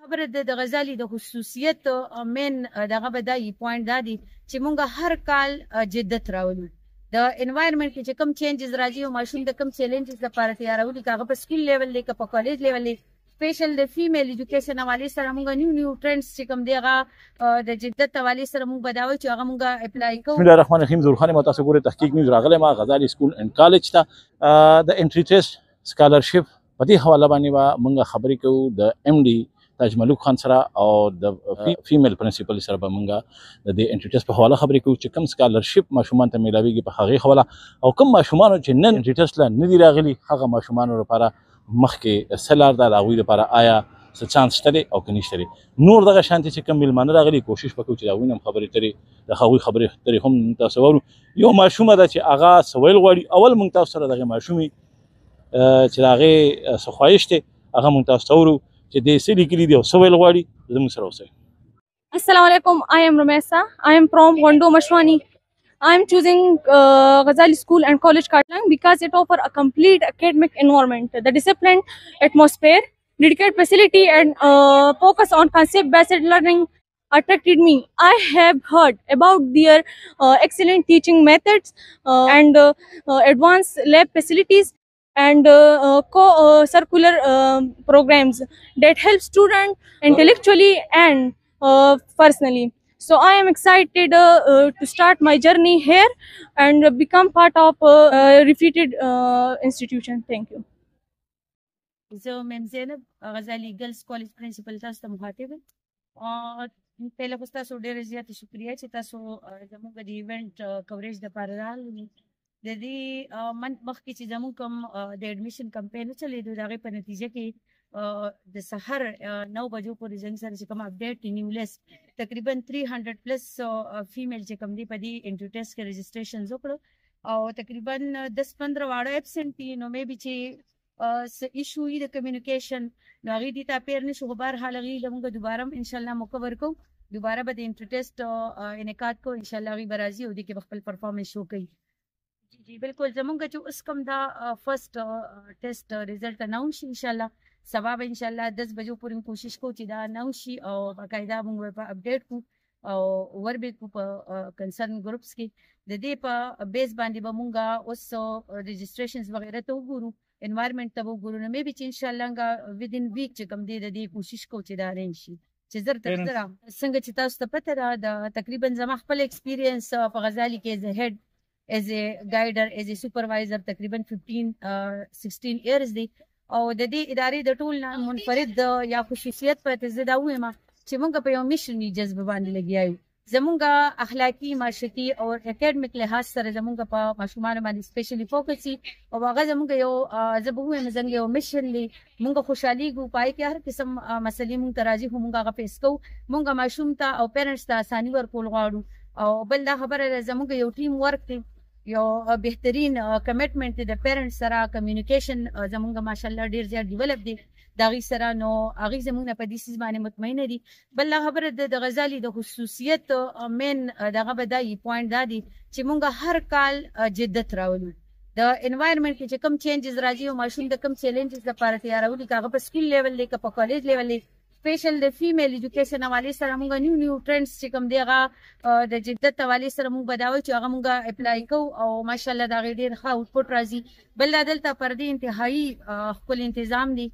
خبره د غزالي د خصوصیت مین دغه به دا پوینټ دا دی چې مونږ هر کال جدت راولو د انوایرمنټ کې چې کوم چینجز راځي او ماشوم د کوم چیلنجز لپاره تیارولي که هغه په سکول لیول دی که په کالج لیول دی سپیشل د فیمیل ایجوکیشن حوالې سره مونږ نیو ټرینډز چې کوم دی هغه د جدت حوالې سره مونږ به دا وایو چې هغه مونږ اپلای کوو. بسم الله الرحمن الرحیم. ظهور خان متاسف ګورې تحقیق نیوز راغلی ما غزالي سکول اینډ کالج ته د انټری ټیسټ سکالرشپ په دې حواله باندې به مونږ خبرې کوو د ایم ډي تاج ملوک خان سره او د فیمیل پرنسپل سره به مونږ د دې انټری ټیسټ په حواله خبرې کوو چې کوم سکالرشپ ماشومان ته میلاویږي په هغې حواله او کوم ماشومانو چې نن انټری ټیسټ له نه دي راغلي هغه ماشومانو لپاره مخکې څه لار ده د هغوی لپاره آیا څه چانس شته دی او که نشته دی. نور دغه شانتې چې کوم میلمانه راغلي کوشش به کوو چې د هغوی نه هم خبرې اترې د هغوی خبرې اترې هم تاسو واورو. یو ماشومه ده چې هغه څه ویل غواړي اول مونږ تاسو سره دغې ماشومې چې د هغې څه خواهش دی هغه مونږ تاسو ته اورو چې دې څه لیکلي دي او څه ویل غواړي زموږ سره اوسئ. Assalamu alaikum. I am Rumesa. I am from Gondo Mashwani. I am choosing Ghazali School and College Kartlang because it offers a complete academic environment. The disciplined atmosphere, dedicated facility and focus on concept-based learning attracted me. I have heard about their excellent teaching methods and advanced lab facilities and co-circular programs that help students intellectually and personally. So I am excited to start my journey here and become part of a reputed institution. Thank you. زه میم زینب غزالي ګرلز کالج پرنسپل تاسو ته مخاطب یم. پهله خو ستاسو ډېره زیاته شکریه چې تاسو زموږ د ایونټ کوریج دپاره راغلي. د دې منت مخکې چې زموږ کوم د ایډمیشن کمپین وچلېدو د هغې په نتیجه کې د سحر 9 بجو پورې زموږ سره چې کوم اپډیټ نیو لیست تقریبا 300 پلس فیمیل چې کوم دی په دې انټرو ټیسټ کې رجسټریشنز وکړو او تقریبا 10-15 واړه ایبسنټ دي. نو مې بي چې څه ایشو وي د کمیونیکیشن نو هغې دې ته اپیر نه شو خو بهرحال هغې له مونږ دوباره هم انشاءالله موقع ورکوو. دوباره به د انټرو ټیسټ انعقاد کوو انشاءالله هغې به راځي او دې کې به خپل پرفارمنس شو کوي. جی بالکل زمونږ چې اوس کوم دا فرست ټیسټ ریزلټ اناونس شي انشاءالله سبا به انشاءالله 10 بجو پورې کوشش کوو چې دا اناونس شي او باقاعده مونږ به اپډیټ کوو او وربې کوو په کنسرن ګروپس کې. د دې په بیس باندې به مونږ اوس رجسټریشنز وغیره ته وګورو انوایرمنټ ته به وګورو. نو مې بي چې انشاءالله ودین ویک چې کوم دی د دې کوشش کوو چې دا ارینج شي چې زر تر زره څنګه چې تاسو ته پته ده د تقریبا زما خپل ایکسپیرینس په غزالي کې ایز ا هیډ as a guider as a supervisor تقریبا 15-16 years دی او د دې ادارې د ټول نه منفرد یا خصوصیت په زه دا وایم چې موږ په یو میشني جذبه باندې لګیا یو. زمونږ اخلاقي معاشرتي او اکیډمیک لحاظ سره زمونږ په ماشومانو باندې سپیشلی فوکس وي او هغه زمونږ یو زه به ووایم زموږ یو میشن دی. موږ خوشحالېږو پای کې هر قسم مسلې موږ ته راځي خو موږ هغه فیس کوو. موږ ماشوم ته او پیرنټس ته اساني ورکول غواړو او بل دا خبره ده زمونږ یو ټیم ورک دی یو بهترین کمیټمنټ دی د پیرنټس سره کمیونیکیشن زمونږ ماشاءالله ډېر زیات ډیولپ دی د هغې سره نو هغې زمونږ نه په دې څیز باندې مطمئنه دي. بل دا خبره د غزالي د خصوصیت مین دغه به دا پوینټ دا دی چې مونږ هر کال جدت راولو د انوایرمنټ کې چې کوم چینجز راځي او ماشوم د کوم چیلنجز لپاره تیارولي که هغه په سکول لیول دی که په کالج لیول دی سپیشل د فیمیل ایجوکیشن حوالې سره مونږ نیو ټرینډز چې کوم دی هغه د جدت حوالې سره مونږ به دا وایو چې هغه مونږ اپلای کوو او ماشاءالله د هغې ډېر ښه آوټپوټ راځي. بل دا دلته پر دې انتهایي ښکلی انتظام دی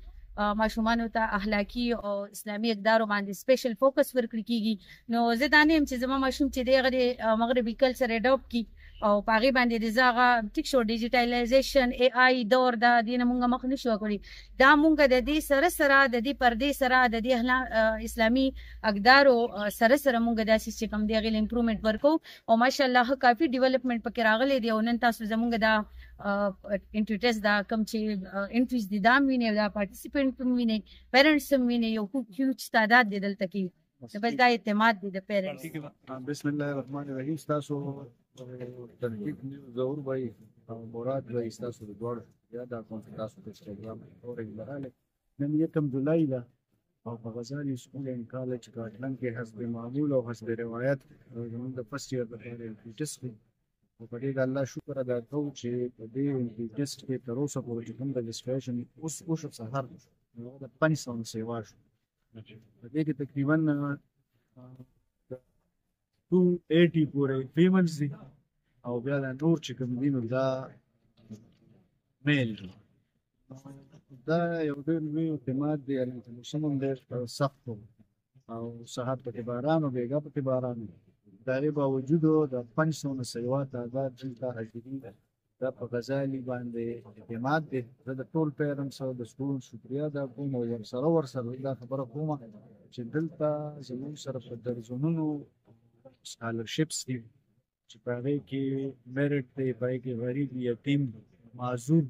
ماشومانو ته اخلاقي او اسلامي اقدارو باندې سپیشل فوکس ورکړل کېږي. نو زه دا نه یم چې زما ماشوم چې دی هغه د مغربي کلچر اډاپټ کړي او په هغې باندې د زه هغه ټیک شو ډیجیټایلایزیشن اے آی دور دا دې نه مونږ مخ نه شو کړی. دا مونږ د دې سره سره د دې پردې سره د دې اسلامي اقدارو سره سره مونږ داسې چې کوم دی هغې له امپرومنټ ورکوو او ماشاءالله ښه کافي ډیولپمنټ پکې راغلی دی او نن تاسو زمونږ دا انټرو ټیسټ دا کوم چې انټریز دي دا هم وینئ دا پارټیسپینټ هم وینئ پیرنټس هم وینئ یو هیوج تعداد دی دلته کې بس دا اعتماد دی د پیرنټس. بسم الله الرحمن الرحیم. ستاسو تحقیق ظهور بھائی مراد بھائی ستاسو د دواړو یا دا کوم تاسو په انسټاګرام اورئ لراله نن 1 جولای ده او په غزالي سکول اینډ کالج کارتلنګ کې حسب معمول او حسب روایت زموږ د فرست ایئر لپاره ټیسټ او په دې الله شکر ادا کوو چې په دې ټیسټ کې تر اوسه پورې کوم رجسټریشن اوس وشو سهار نو د 500 سیوا شو په دې کې تقریبا 280 پورې فیملز دي او بیا دا نور چې کوم دي نو دا میل دي. دا یو ډېر لوی اعتماد دی، موسم هم ډېر سخت و او سهار پکې باران و بېګا پکې باران و. د هغې باوجود د 500 نه سیوا تعداد دلته حاضري دا په غزالي باندې اعتماد دی. زه د ټول پیرنټس او د سکول شکریا ادا کوم او ورسره دا خبره کوم چې دلته زموږ سره په درجنونو سکالرشپس دي چې په هغې کې میرټ دی، په هغې کې غریب، یتیم، معذور،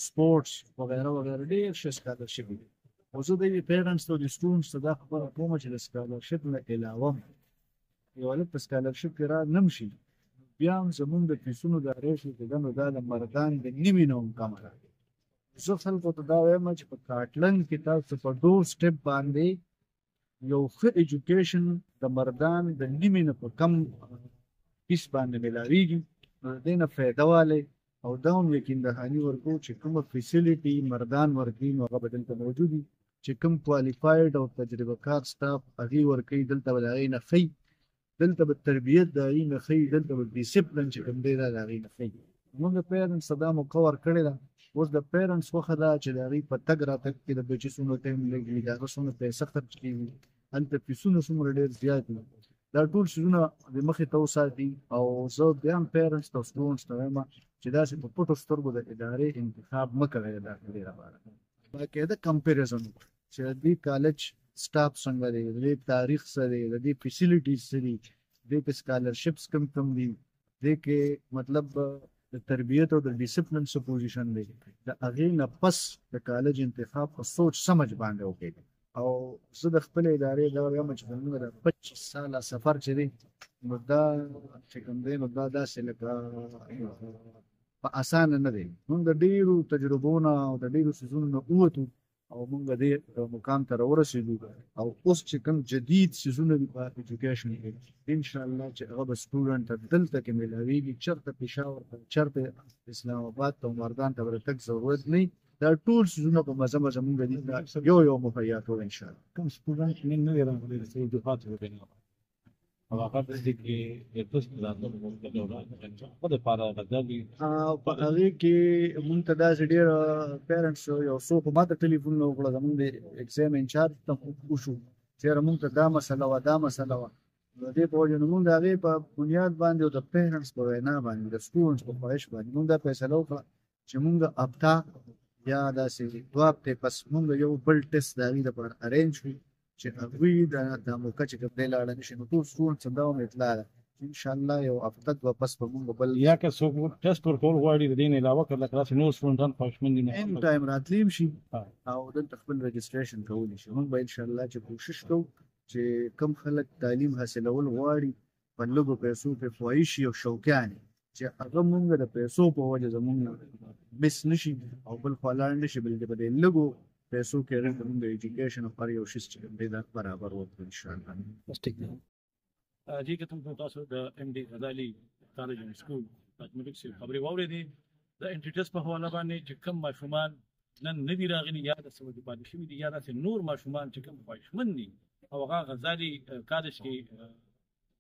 سپورټس وغیره وغیره ډېر ښه سکالرشپ دي. او زه د پیرنټس او د سټوډنټس ته دا خبره کوم چې د سکالرشپ نه علاوه یو هلک په سکالرشپ کې را نه شي بیا هم زمونږ د پیسونو د ریشو چې ده نو دا د مردان د نیمې نه هم کمه ده. زه خلکو ته دا وایم چې په کاټلند کې تاسو په ډور سټپ باندې یو ښه ایجوکیشن د مردان د نیمې نه په کم فیس باندې میلاویږي. نو د دې نه فایده والی او دا هم یقین دهاني ورکو چې کومه فیسیلیټي مردان ورکوي نو هغه به دلته موجود وي. چې کوم کوالیفاید او تجربه کار سټاف هغې ورکوي دلته به د هغې نه ښیي، دلته به تربیت د هغې نه ښیي، دلته به ډیسپلن چې کوم دی دا د هغې نه ښیي. موږ د پیرنټس ته دا موقع ورکړې ده. اوس د پیرنټس خوښه ده چې د هغې په تګ راتګ کې د بچي څومره ټایم لګي، د هغه څومره پیسه خرچ کېږي، هلته فیسونه څومره ډېر زیات دي. دا ټول شیزونه د مخې ته وساتي. او زه بیا هم پیرنټس ته او سټوډنټس ته وایم چې داسې په پټو سترګو د ادارې انتخاب مه کوئ د داخلې لپاره. باقاعده کمپیریزن وکړئ چې د دې کالج سټاف څنګه دی، د دې تاریخ څه دی، د دې فیسیلیټیز څه دي، د دې کې سکالرشپس کم دي، د دې کې مطلب د تربیت او د ډیسپلن څه پوزیشن دی. د هغې نه پس د کالج انتخاب په سوچ سمج باندې وکړئ. او زه د خپلې ادارې دا وایم چې زموږ د 25 ساله سفر چې دی نو دا چې کوم دی نو دا داسې لکه په اسانه نه دی. موږ د ډېرو تجربو نه او د ډېرو څیزونو نه ووتو او موږ دې مقام ته راورسېدو. او اوس چې کوم جدید څیزونه دي په ایجوکیشن کې انشاءالله چې هغه به سټوډنټ ته دلته کې میلاویږي، چېرته پېښور ته، چېرته اسلام آباد ته او مردان ته به د تګ ضرورت نه وي. دا ټول څیزونه په مزه موږ دې یو مهیا کوو انشاءالله. کوم سټوډنټ نن نه دی راغلی د سعید دفاع ته وبینه او هغه دې کې تاسو راځو په د پاره غزالي په هغې کې مونږ ته داسې ډېر پیرنټس یو څوک ما ته ټلیفون وکړه زمونږ د ایګزام انچارج ته وشو چې یاره مونږ ته دا مسله وه دا مسله وه. نو دې په وجه نو مونږ د هغې په بنیاد باندې او د پیرنټس په وینا باندې د سټوډنټس په خواهش باندې مونږ دا فیصله وکړه چې مونږ هفته یا داسې دوه هفتې پس مونږ یو بل ټیسټ د هغې لپاره ارینج کړو چې هغوی دا موقع چې کوم دی لاړه نه شي. نو ټول سټوډنټس همدا هم اطلاع ده انشاءالله یو هفته دوه پس به مونږ بل یا که څوک ټیسټ ورکول غواړي د دې نه علاوه که لکه داسې نور سټوډنټان خوښمند دي ان ټایم راتلی هم شي او دلته خپل رجسټریشن کولی شي. مونږ به انشاءالله چې کوشش کوو چې کوم خلک تعلیم حاصلول غواړي په لږو پیسو پرې خواهشي او شوقیان چې هغه مونږ د پیسو په وجه زمونږ مس نه شي او بل خوا لاړ نه شي، بلکې په دې لږو پیسو کې زمونږ د ایجوکیشن لپاره یو شی چې کوم دی دا برابر وکړو انشاءالله. جی که تاسو د ایم ډي غزالي کالج اینډ سکول میټریکس خبرې واورېدې د انټري ټیسټ په حواله باندې چې کوم ماشومان نن نه دي راغلي یا د سعودي پاتې شوي دي یا داسې نور ماشومان چې کوم خواهشمند دي او هغه غزالي کالج کې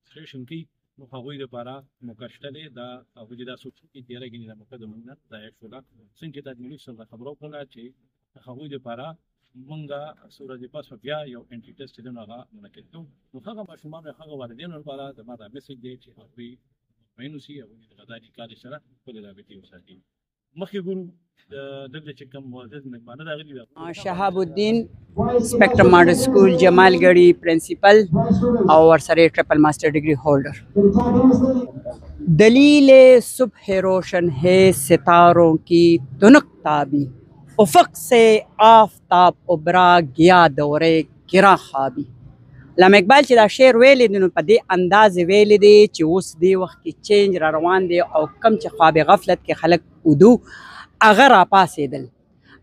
سټیشن کوي نو هغوی لپاره موقع شته دی. دا هغوی چې دا څوک چې تېره کړي دا موقع د موږ نه ضایع شوله. څنګه چې د ادمي سره خبره وکړله چې هغوی لپاره مونږه څو ورځې پس بیا یو انټري ټیسټ چې دی نو هغه منعقد کوو. نو هغه ماشومان هغه والدینو لپاره زما دا میسج دی چې هغوی مطمئن اوسي، هغوی د غزالي کالج سره خپلې رابطې وساتي. مخکې ګورو دلته چې کوم معزز مهمانه راغلي دي. شهاب الدین سپیکټرم ماډل سکول جمالګړی پرنسپل او ورسره ٹرپل ماسٹر ڈگری ہولڈر. دلیل صبح روشن ہے ستاروں کی تنک تابی، افق سے آفتاب ابرا گیا دورے گرا خوابی. علامه اقبال چې دا شعر ویلی دی نو په دې انداز ویلی دی چې اوس دې وخت کې چینج را روان دی او کم چې خواب غفلت کې خلک ودو هغه راپاسېدل.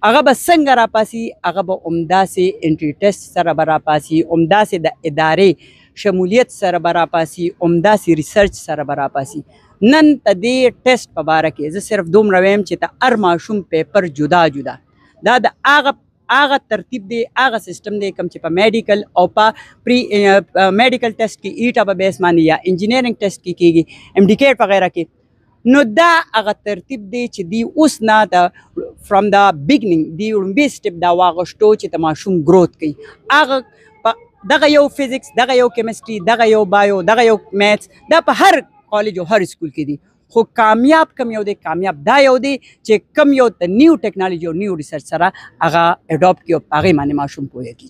هغه به څنګه راپاسي؟ هغه به همداسې انټري ټیسټ سره به راپاسي، همداسې د ادارې شمولیت سره به راپاسي، همداسې ریسرچ سره به راپاسي. نن ته دې ټیسټ په باره کې زه صرف دومره ویم چې ته هر ماشوم پیپر جدا جدا دا د هغه ترتیب دی هغه سیستم دی کوم چې په میډیکل او په پری میډیکل ټیسټ کې ایټا په بیس باندې یا انجینیرینګ ټیسټ کې کیږي MDCAT وغیرہ کې نو دا هغه ترتیب دی چې دی اوس نه د فرام دا بګنینګ دی لومبي سټپ دا واغشتو چې د ماشوم گروث کوي هغه دغه یو فزیکس دغه یو کیمستري دغه یو بایو دغه یو میتھس دا په هر کالج او هر سکول کې دي خو کامیاب کم یو دی کامیاب دا یو دی چې کم یو د نیو ټیکنالوژي او نیو ریسرچ سره هغه اډاپټ کړي او هغې باندې ماشوم پوهه کړي